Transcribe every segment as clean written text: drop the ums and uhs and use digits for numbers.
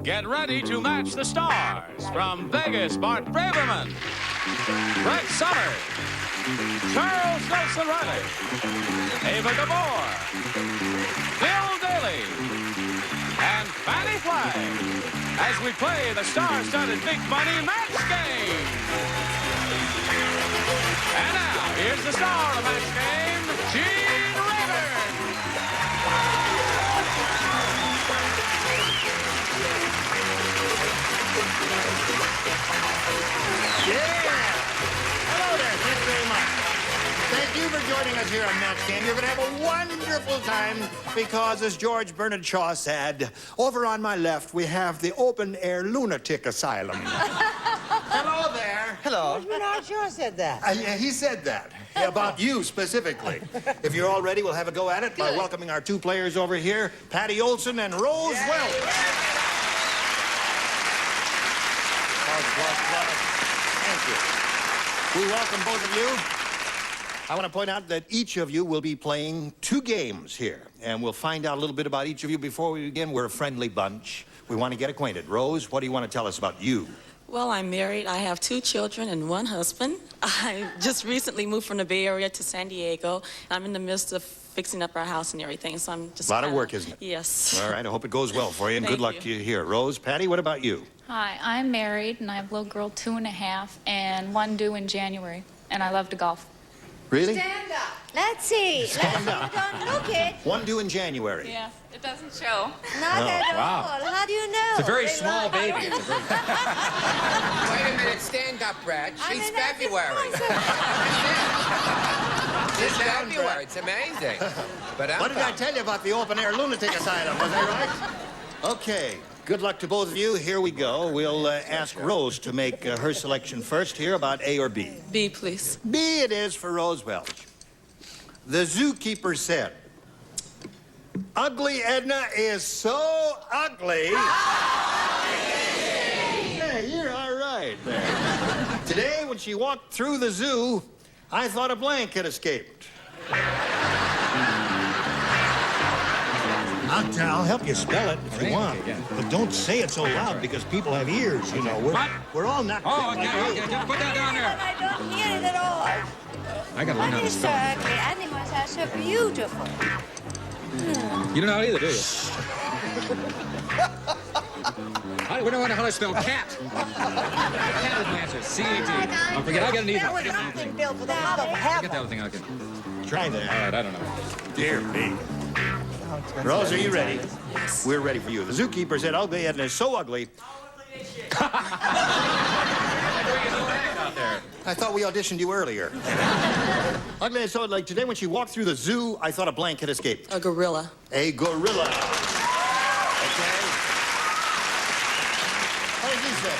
Get ready to match the stars. From Vegas, Bart Braverman, Brett Summers, Charles Nelson Riley, Ava Gabor, Bill Daly, and Fanny Flagg as we play the star-studded Big Money Match Game. And now, here's the star of Match Game, Gene Rayburn. Hello there. Thank you very much. Thank you for joining us here on Match Game. You're going to have a wonderful time because, as George Bernard Shaw said, over on my left, we have the open-air lunatic asylum. Hello there. Hello. George Bernard Shaw said that. Yeah, he said that. About you specifically. If you're all ready, we'll have a go at it by welcoming our two players over here, Patty Olson and Rose Welch. Thank you. We welcome both of you. I want to point out that each of you will be playing 2 games here, and we'll find out a little bit about each of you before we begin. We're a friendly bunch. We want to get acquainted. Rose, what do you want to tell us about you? Well, I'm married. I have 2 children and 1 husband. I just recently moved from the Bay Area to San Diego. I'm in the midst of fixing up our house and everything, so I'm just A lot of work, isn't it? Yes. All right, I hope it goes well for you, and good luck to you here. Rose, Patty, what about you? Hi, I'm married, and I have a little girl, 2.5, and 1 due in January, and I love to golf. Really? Stand up. Let's see. Stand up. Don't look it. 1 due in January. Yeah, it doesn't show. Not at all. How do you know? It's a very small baby. Wait a minute, stand up, Brad. She's February. She's February. It's amazing. But What did I tell you about the open-air lunatic asylum? Was I right? Okay. Good luck to both of you. Here we go. We'll ask Rose to make her selection first here about A or B. B, please. B it is for Rose Welch. The zookeeper said, "Ugly Edna is so ugly." Hey, you're all right there. Today, when she walked through the zoo, I thought a blank had escaped. I'll help you spell it if you want. But don't say it so loud because people have ears, you know. We're all knocked out. Okay. Just put that down there. I don't hear it at all. I gotta learn how What to is so spell. ugly? Animals are so beautiful. You don't know either, do you? We don't know how to spell cat. Cat is the answer. C-A-T. Don't forget, I got an either. There was nothing, Bill, for the love of Get heaven. the other thing I can. Try All that. right, I don't know. Dear me. Rose, are you ready? Yes. We're ready for you. The zookeeper said, "Ugly Edna is so ugly." I thought we auditioned you earlier. Ugly is so like today when she walked through the zoo, I thought a blank had escaped. A gorilla. A gorilla. Okay. What did you say?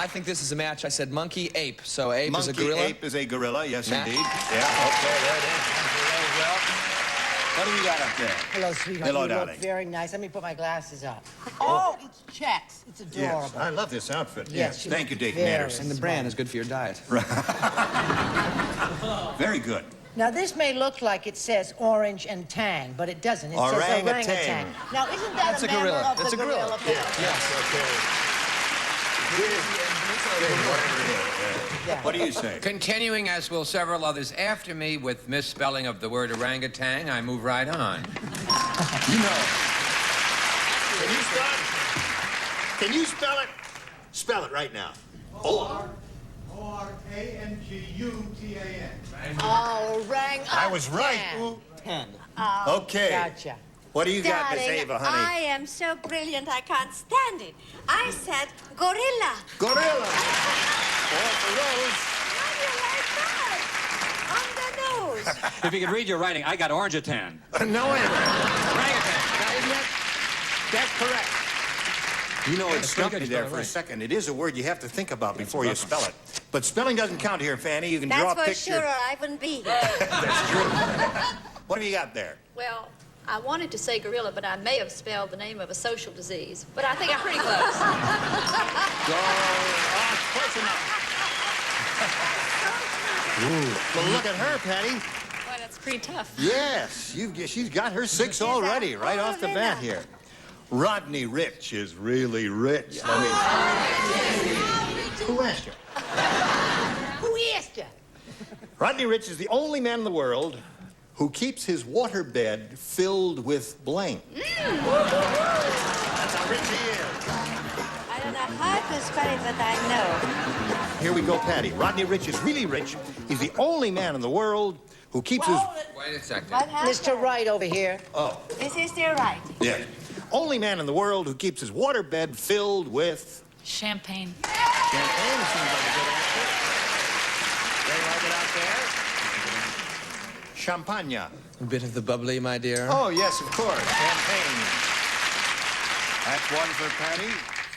I think this is a match. I said monkey, ape. So ape is a Monkey gorilla. ape is a gorilla. Yes, Match. indeed. Yeah. Okay. There it is. Well, what do we got up there? Hello, sweetheart. Hello, you darling. look very nice. Let me put my glasses on. Oh, it's checks. It's adorable. Yes, I love this outfit. Yes, you Thank you, look Dave very Anderson. And the brand is good for your diet. Very good. Now, this may look like it says orange and tang, but it doesn't. It Orangutan. says orangutan. Now, isn't that That's a a member gorilla. of It's the a gorilla. gorilla family? Yes, okay. What do you say? Continuing, as will several others after me, with misspelling of the word orangutan, I move right on. You know. Can you spell it? Can you spell it? Spell it right now. O-R-A-N-G-U-T-A-N. Orangutan. I was right. Oh, Okay. Gotcha. What do you got, Miss Darling, Ava, I honey? am so brilliant I can't stand it. I said gorilla. Gorilla. Or for Rose. How do you like that? On the nose. If you can read your writing, I got orangutan. No, wait a minute. Orangutan. Isn't that? That's correct. You know, it that's stumped pretty me good. You there spelled it for a right. second. It is a word you have to think about before you spell it. But spelling doesn't count here, Fanny. You can draw That's a for picture. sure, or I wouldn't be here. That's true. What have you got there? Well, I wanted to say gorilla, but I may have spelled the name of a social disease. But I think I'm pretty close. Close enough. Well, look at her, Patty. Boy, that's pretty tough. Yes, she's got her 6 already, right off the bat here. Rodney Rich is really rich. Who asked you? Who asked you? Rodney Rich is the only man in the world who keeps his waterbed filled with blank. That's how rich he is. I don't know how to spell it, but I know. Here we go, Patty. Rodney Rich is really rich. He's the only man in the world who keeps his... Wait a second. What happened? Mr. Wright over here. Oh, This is the right. yeah. Only man in the world who keeps his waterbed filled with... Champagne. Champagne seems like a good answer. They like it out there? Champagne. A bit of the bubbly, my dear. Oh, yes, of course. Champagne. That's one for Patty.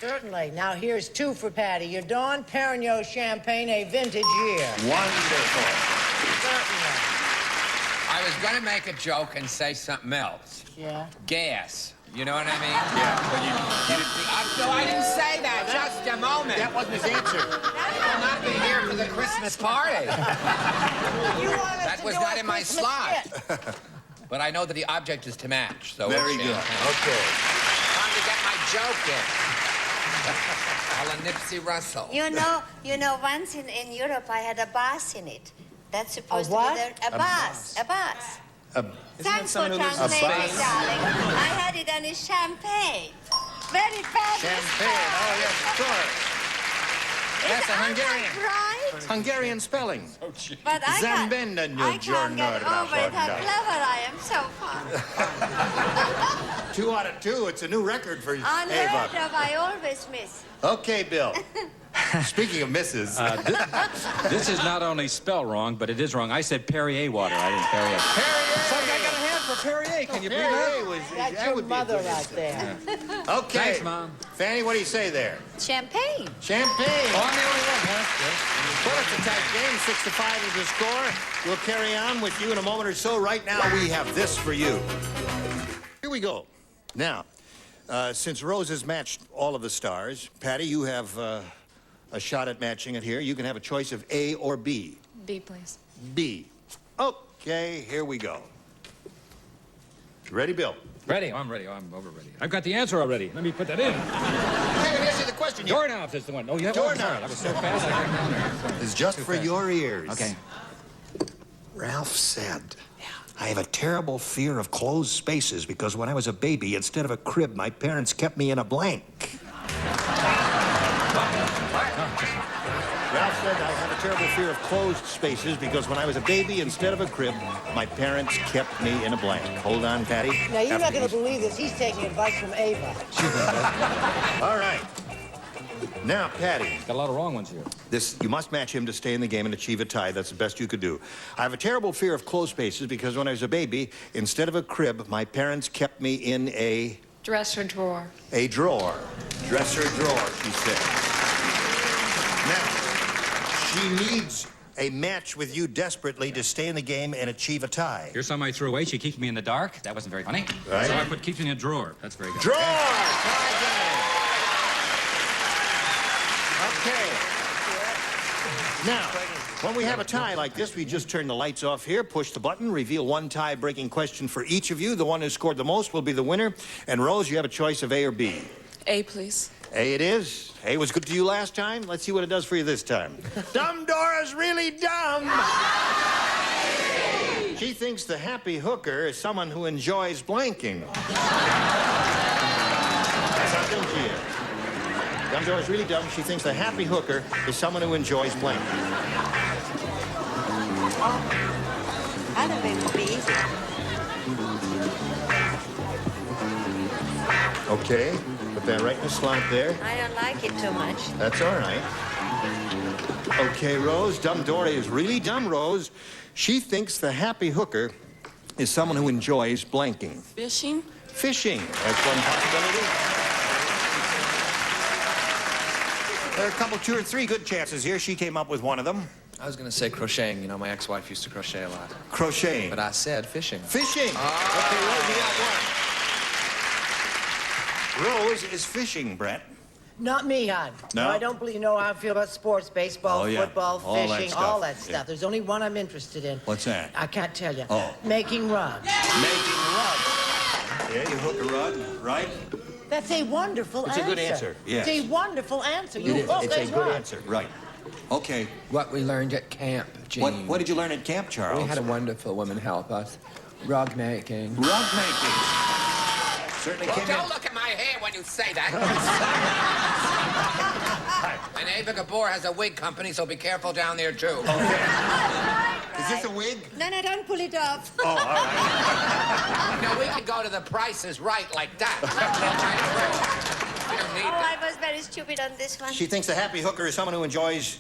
Certainly. Now here's 2 for Patty. Your Don Perignon Champagne, a vintage year. Wonderful. Certainly. I was going to make a joke and say something else. Yeah. Gas. You know what I mean? Yeah, but you didn't... No, I didn't say that. Just a moment. That wasn't his answer. I'll not be here for the Christmas party. That was not in my slot. But I know that the object is to match, so Very it's good. champagne. Okay. Time to get my joke in. A la Nipsey Russell. You know, once in Europe I had a bath in it. That's supposed what? to be a bath. A bath. Thanks for someone who lives in translating, Spain? darling. I had it on a champagne. Very bad. Champagne. Oh, yes, of course. That's a Hungarian. Right? Hungarian spelling. But I can't Zambenda I can't get over it. How clever I am. So fun. 2 out of 2. It's a new record for Unheard Ava. of. I always miss. Okay, Bill. Speaking of misses, This is not only spelled wrong, but it is wrong. I said Perrier water. I didn't Perrier. Some guy got a hand for Perrier. Can you believe Perrier that? was, That's that your would be a mother good right answer. there. Okay. Thanks, Mom. Fanny, what do you say there? Champagne. Champagne. Oh, I'm the only one, huh? Well, it's a tight game. 6-5 is the score. We'll carry on with you in a moment or so. Right now, we have this for you. Here we go. Now, since Rose has matched all of the stars, Patty, you have a shot at matching it here. You can have a choice of A or B. B, please. B. Okay, here we go. Ready, Bill? Ready? I'm ready. I'm over ready. I've got the answer already. Let me put that in. I haven't answered the question yet. Doorknobs is the one. Oh, you have Doorknobs. one. Sorry, that was so fast. I got down there. It's just for your ears. Okay. Ralph said, I have a terrible fear of closed spaces because when I was a baby, instead of a crib, my parents kept me in a blank. Ralph said, I have a terrible fear of closed spaces because when I was a baby, instead of a crib, my parents kept me in a blank. Hold on, Patty. Now, you're not After going to these- believe this. He's taking advice from Ava. All right. Now, Patty, Got a lot of wrong ones here. you must match him to stay in the game and achieve a tie. That's the best you could do. I have a terrible fear of closed spaces because when I was a baby, instead of a crib, my parents kept me in a Dresser drawer. drawer. Dresser drawer, she said. Now, she needs a match with you desperately to stay in the game and achieve a tie. Here's some I threw away. She keeps me in the dark. That wasn't very funny. Right. So I put keeps me in a drawer. That's very good. Drawer! Tie game. Okay. Now, when we have a tie like this, we just turn the lights off here, push the button, reveal one tie-breaking question for each of you. The one who scored the most will be the winner. And Rose, you have a choice of A or B. A, please. A it is. A was good to you last time. Let's see what it does for you this time. Dumb Dora's really dumb. She thinks the happy hooker is someone who enjoys blanking. That's how dumb she is. Dumb Dora's really dumb. She thinks the happy hooker is someone who enjoys blanking. I don't think it would be easy. Okay. Put that right in the slot there. I don't like it too much. That's all right. Okay, Rose. Dumb Dora is really dumb, Rose. She thinks the happy hooker is someone who enjoys blanking. Fishing. Fishing. That's one possibility. There are a couple, 2 or 3 good chances here. She came up with one of them. I was going to say crocheting. You know, my ex-wife used to crochet a lot. Crocheting. But I said fishing. Fishing. Okay, Rose, you got one. Rose is fishing, Brett. Not me, hon. No? I don't believe you know how I feel about sports, baseball, Oh, yeah. football, All that fishing, stuff. all that stuff. Yeah. There's only one I'm interested in. What's that? I can't tell you. Oh. Making rugs. Making rugs. Yeah, you hook a rug, right? That's a wonderful It's a answer. good answer, yes. It's a wonderful answer. You It's hook a as good well. answer, right. Okay. What we learned at camp, Gene. What did you learn at camp, Charles? We had a wonderful woman help us. Rug making. Rug making. Certainly Well, came in. don't look at my hair when you say that. And Ava Gabor has a wig company, so be careful down there, too. Is this a wig? No, no, don't pull it off. Oh, all right. No, we can go to the Price is Right like that. We don't need Oh, that. I was very stupid on this one. She thinks a happy hooker is someone who enjoys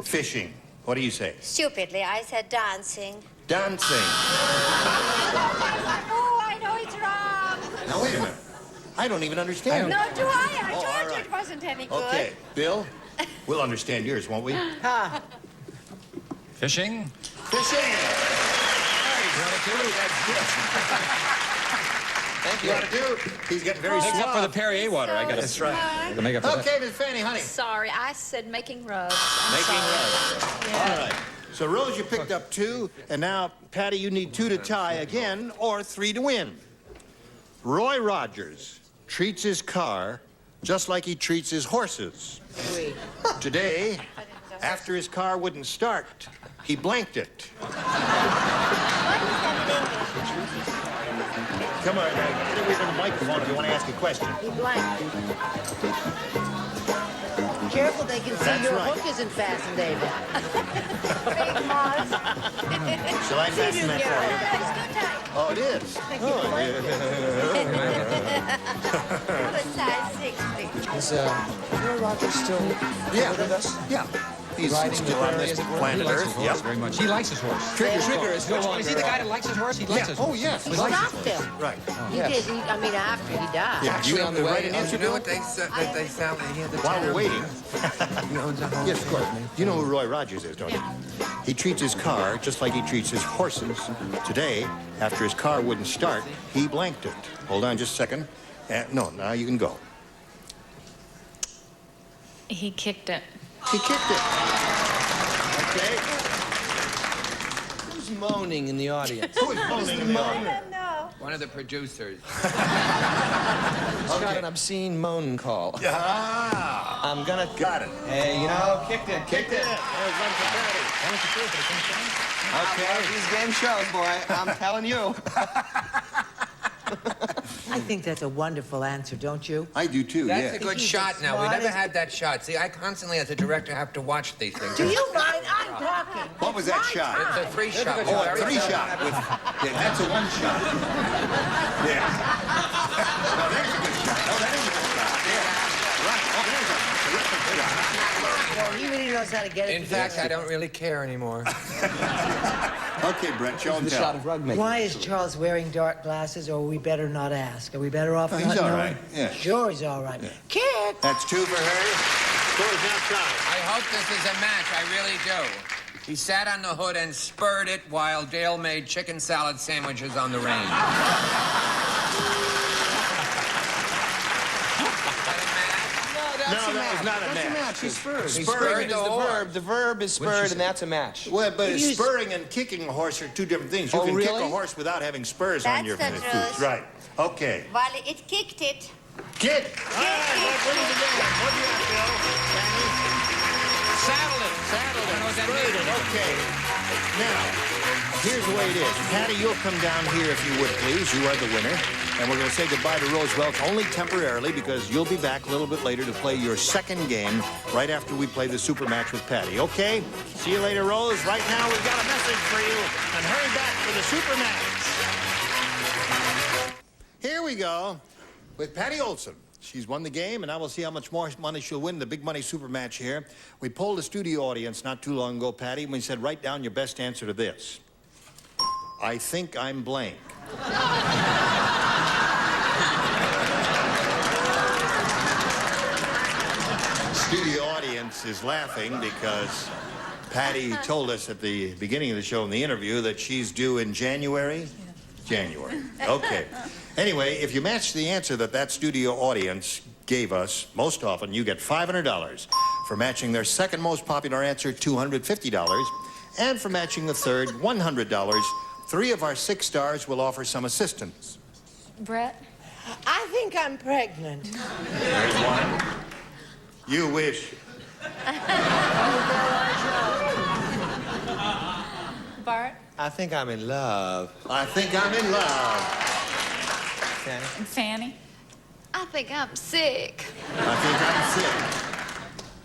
fishing. What do you say? Stupidly, I said dancing. Dancing. Oh, I know it's wrong. Now, wait a minute. I don't even understand. No, do I? I Oh, all told you right. it wasn't any good. Okay, Bill, we'll understand yours, won't we? Fishing. Fishing. Thank You you. ought to do. He's getting very Except for the suave. Perrier water. I got to. That's right. To make up for that. Okay, Miss Fanny, honey. Sorry, I said making rugs. Making love. All right. So, Rose, you picked up 2, and now, Patty, you need 2 to tie again, or 3 to win. Roy Rogers treats his car just like he treats his horses. Today, after his car wouldn't start, he blanked it. Come on, get away from the microphone if you want to ask a question. He blanked. Careful, they can see That's your right. hook isn't fastened, David. Big Mars. Shall I fasten that for you? It's too tight. Oh, it is. What a size 6, please. Is Roy Rogers still Yeah. with us? Yeah. He's Riding still the on prairie, this as it were? planet He likes his Earth. horse Yep. very much. He likes his horse. Trigger is no longer. Is he the guy that likes his horse? He likes Yeah. his Oh, horse. yes. He stopped him. Right. He did. I mean, after he died. Yeah. Actually, you on the write way, an Oh, answer, you know Bill? what they sound here? The While we're waiting. He owns a home. Yes, of course. You know who Roy Rogers is, don't you? He treats his car just like he treats his horses. Today, after his car wouldn't start, he blanked it. Hold on just a second. No, now you can go. He kicked it. He kicked it. Okay. Who's moaning in the audience? Who is moaning in the audience? I don't know. One of the producers. He's got an obscene moan call. Ah, I'm gonna. got it. Hey, you know, kicked it. Kicked it. There's one for Patty. Okay. These game shows, boy. I'm telling you. I think that's a wonderful answer, don't you? I do too, That's yeah. a good He's shot the now. We never smartest- had that shot. See, I constantly, as a director, have to watch these things. Do you mind? I'm talking. What was that shot? It's a 3-shot. Oh, a 3-shot. With, yeah, that's a 1-shot. Yeah. No, there's a good shot. Oh, that is a good shot. Yeah. Right. Oh, there's a terrific shot. Well, he really knows how to get it In together. fact, I don't really care anymore. Okay, Brett, show him The tell. shot of rug making. Why is Charles wearing dark glasses, or we better not ask? Are we better off Oh, not he's all knowing? right, yeah. Sure, he's all right. Kick! That's 2 for her. Score's now tied. I hope this is a match. I really do. He sat on the hood and spurred it while Dale made chicken salad sandwiches on the range. No, that was not a That's a match. match. He spurred. He Spurring spurred is the the horse. verb. The verb is spurred, and that's a match. Well, but You- spurring and kicking a horse are 2 different things. You Oh, can kick really? a horse without having spurs on That's your the feet. truth. Right. Okay. Well, it kicked it. Kick. All right, let's win it again. What do you have, Bill? Saddle it. Saddled I know what that spurred means. it. Okay. Now, here's the way it is. Patty, you'll come down here if you would, please. You are the winner. And we're going to say goodbye to Rose Welch only temporarily because you'll be back a little bit later to play your second game right after we play the super match with Patty. Okay? See you later, Rose. Right now, we've got a message for you. And hurry back for the super match. Here we go with Patty Olson. She's won the game, and now we'll see how much more money she'll win in the big money super match here. We polled the studio audience not too long ago, Patty, and we said, write down your best answer to this. I think I'm blank. Studio audience is laughing because Patty told us at the beginning of the show in the interview that she's due in January. January. Okay. Anyway, if you match the answer that studio audience gave us, most often you get $500. For matching their second most popular answer, $250. And for matching the third, $100. 3 of our 6 stars will offer some assistance. Brett, I think I'm pregnant. There's one. You wish. Bart I think I'm in love. I think I'm in love. Fanny? and Fanny. I think I'm sick. I think I'm sick.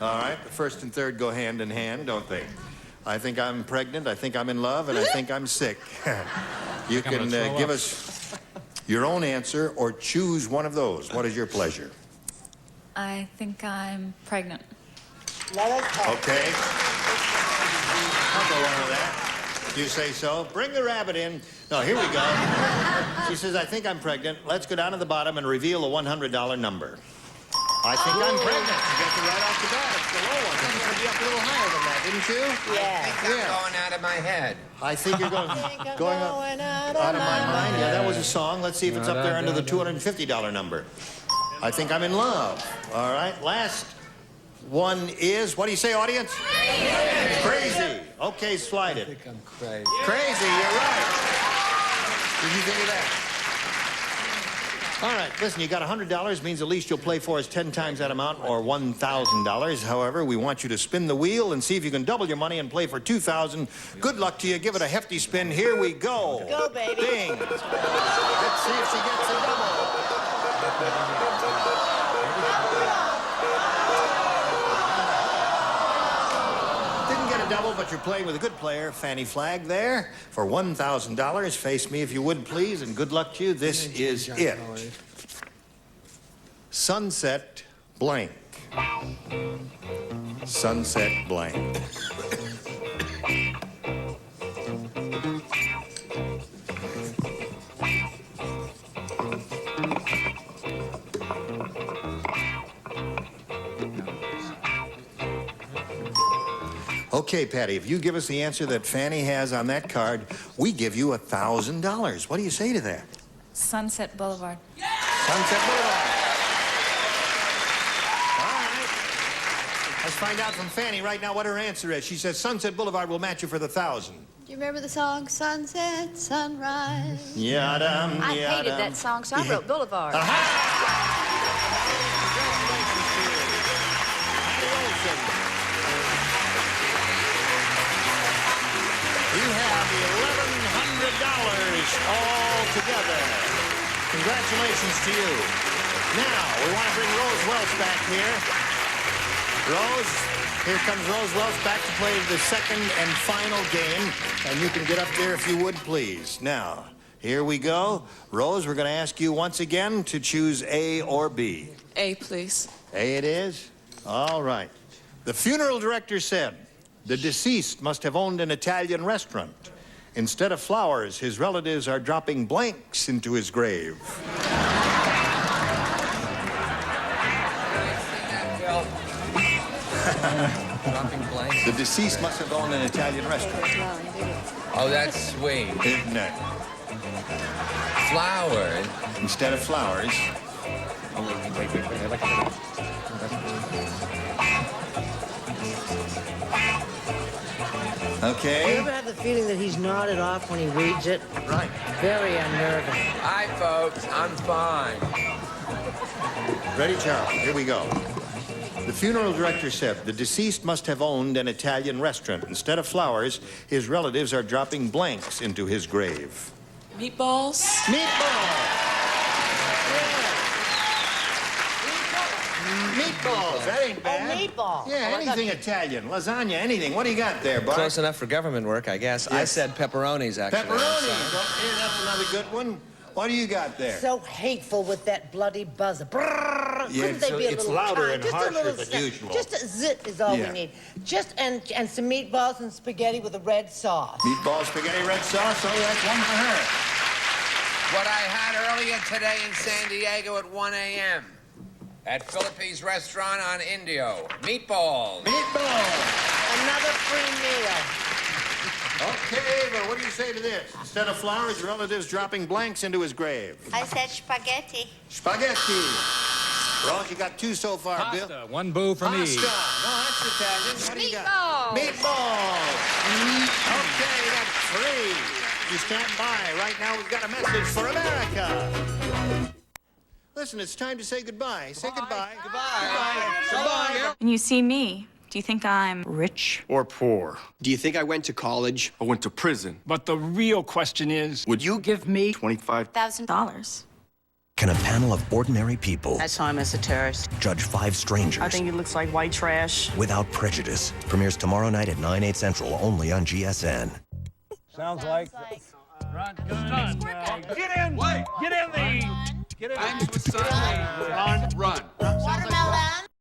All right, the first and third go hand in hand, don't they? I think I'm pregnant, I think I'm in love, and I think I'm sick. You can give us your own answer or choose one of those. What is your pleasure? I think I'm pregnant. Let us hope. Okay. I'll go on with that. You say so. Bring the rabbit in. No, here we go. She says, I think I'm pregnant. Let's go down to the bottom and reveal a $100 number. I think I'm pregnant. You got it right off the bat. It's the low one. You wanted to be up a little higher than that, didn't you? I Yeah. think I'm going out of my head. I think you're going, I think I'm going up, going out of my mind. Yeah, that was a song. Let's see if it's up there under the $250 number. I think I'm in love. All right, last one is, what do you say, audience? Crazy. Okay, slide it. I'm crazy. Crazy, you're right. What did you think of that? All right, listen, you got $100, means at least you'll play for us 10 times that amount, or $1,000. However, we want you to spin the wheel and see if you can double your money and play for $2,000. Good luck to you. Give it a hefty spin. Here we go. Go, baby. Ding. Let's see if she gets a double. Didn't get a double, but you're playing with a good player. Fanny Flagg there for $1,000. Face me if you would, please, and good luck to you. This is it. Sunset blank. Sunset blank. Okay, Patty, if you give us the answer that Fanny has on that card, we give you $1,000. What do you say to that? Sunset Boulevard. Sunset Boulevard. All right. Let's find out from Fanny right now what her answer is. She says Sunset Boulevard will match you for the $1,000. Do you remember the song Sunset, Sunrise? Yadam, I hated yadam. that song, so I wrote Boulevard. You have $1,100 all together. Congratulations to you. Now, we want to bring Rose Welch back here. Rose, here comes Rose Welch back to play the second and final game. And you can get up there if you would, please. Now, here we go. Rose, we're going to ask you once again to choose A or B. A, please. A it is? All right. The funeral director said the deceased must have owned an Italian restaurant. Instead of flowers, his relatives are dropping blanks into his grave. Dropping blanks. The deceased must have owned an Italian restaurant. Oh, that's sweet. Isn't it? Flowers. Instead of flowers. You Okay. ever have the feeling that he's nodded off when he reads it? Right. Very unnerving. Hi, folks. I'm fine. Ready, Charles? Here we go. The funeral director said the deceased must have owned an Italian restaurant. Instead of flowers, his relatives are dropping blanks into his grave. Meatballs. Meatballs! Meatballs, that ain't bad. Oh, meatball. Yeah, Oh, I thought anything Italian, lasagna, anything. What do you got there, Bart? Close enough for government work, I guess. I Yes. said pepperonis, actually. Pepperoni. Yeah, that's another good one. What do you got there? So hateful with that bloody buzzer. Brrr. Yeah, Couldn't they so be a it's little louder time? and Just a harsher little than snap. usual. Just a zit is all Yeah. we need. Just and some meatballs and spaghetti with a red sauce. Meatball, spaghetti, red sauce. Oh, that's one for her. What I had earlier today in San Diego at 1 a.m. at Philippe's restaurant on Indio. Meatballs. Meatball. Another free meal. Okay, but what do you say to this? Instead of flowers, relatives dropping blanks into his grave. I said spaghetti. Spaghetti. Rose, you got two so far, Bill. Pasta, one boo for me. Pasta. No, that's Italian. What do you got? Meatballs. Meatballs. Okay, that's three. You stand by. Right now, we've got a message for America. Listen, it's time to say goodbye. Say goodbye. So long, you. When you see me, do you think I'm rich? Or poor. Do you think I went to college? I went to prison. But the real question is, would you give me $25,000. Can a panel of ordinary people I saw him as a terrorist. judge 5 strangers he looks like white trash. without prejudice? Premieres tomorrow night at 9/8 Central, only on GSN. Sounds like... Get in! Wait! Get in the... Get in! Run.